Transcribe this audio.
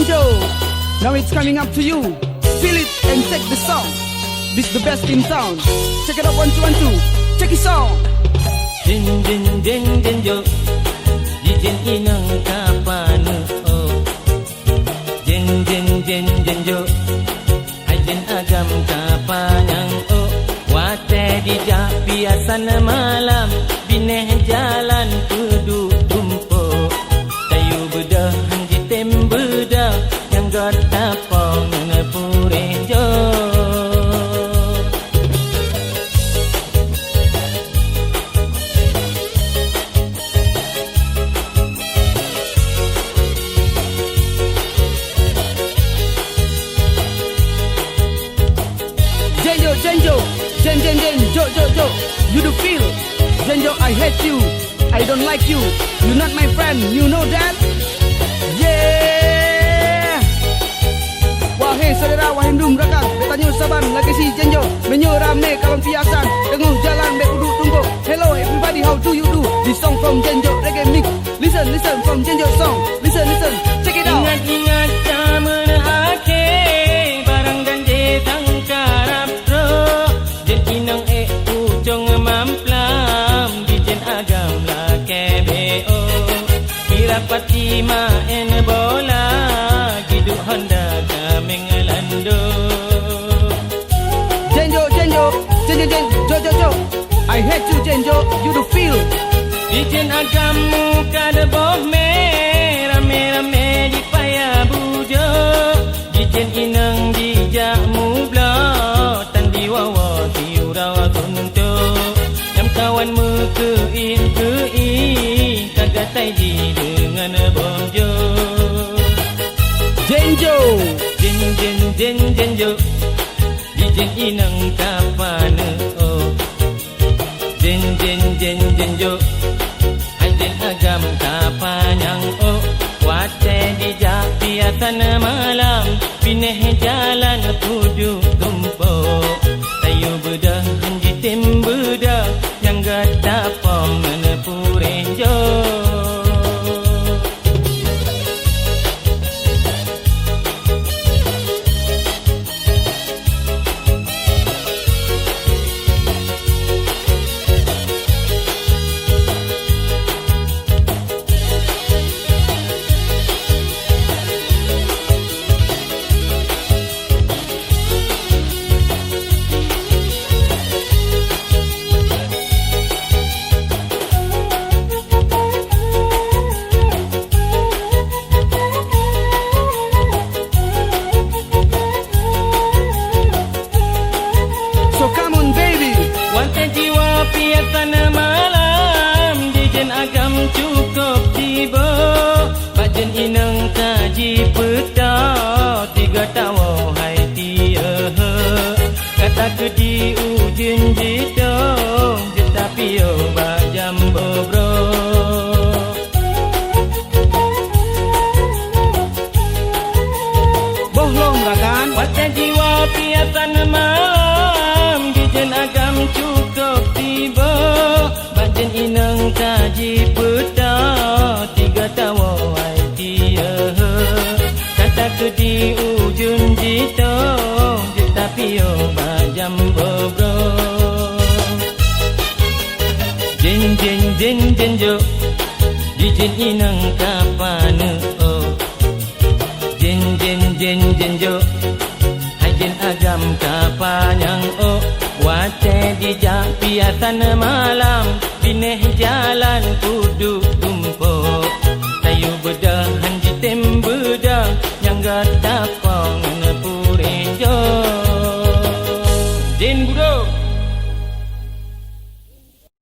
Jenjo. Now it's coming up to you. Feel it and take the song. This the best in town. Check it out, 1, 2, 1, 2. Check it song. Jenjo, Jijen inang kapan oh. Jenjo, Ajen agam kapanyang oh. Wate dijak biasan malam, bineh jalan kudu tumpo. Tayu bedah hanji tem bedah, yang god tapong ngepurejo. Jenjo, Jo. You do feel. Jenjo, I hate you. I don't like you. You're not my friend. You know that? Yeah. Wahai saudara, wahai ndum rakan, betanya saban lagi si Jenjo. Menyo rame kawan piasan, tengah jalan be kudu tunggu. Hello everybody, how do you do? This song from Jenjo reggae mix. Listen from Jenjo song. Listen, check it out. Ingat zaman akhir barang dan jetang karap ro. Jen inang ujung mamplam dijen agam la KBO. Kira pati main bola hidup Honda kami ngelando. Jenjo, Jo. I hate you Jenjo, you do feel. Dijen agam muka deboh merah-merah di payah bujo. Dijen inang dijak mubla tan diwawa tiurawa tunto. Yang kawan mukein kagak tai di dengan bonjo. Jenjo, Jenjo, dijen inang kapan oh. Jenjo, Ajen agam kapanyang oh. Wate dijak biasan malam, pineh jalan kudu tumpo. Tayu bedah hanji tem bedah, yang gata pom menepurenjo. Piasan malam dijen agam cukup tiba. Bajen inang kaji peta tiga tawa hai tia. Kata ke di ujin jitong tetapi yo bajam bobro. bohlong rakan. Wate jiwa piasan malam dijen agam cukup tiba. Bajen inang kaji peta tiga tawa ai dia. Kata ke di ujung jitong tetapi yo bajam bobro. Jenjo, dijen inang kapan oh. Jenjo, Ajen agam kapanyang oh. Wate dijak piasan malam, pineh jalan ku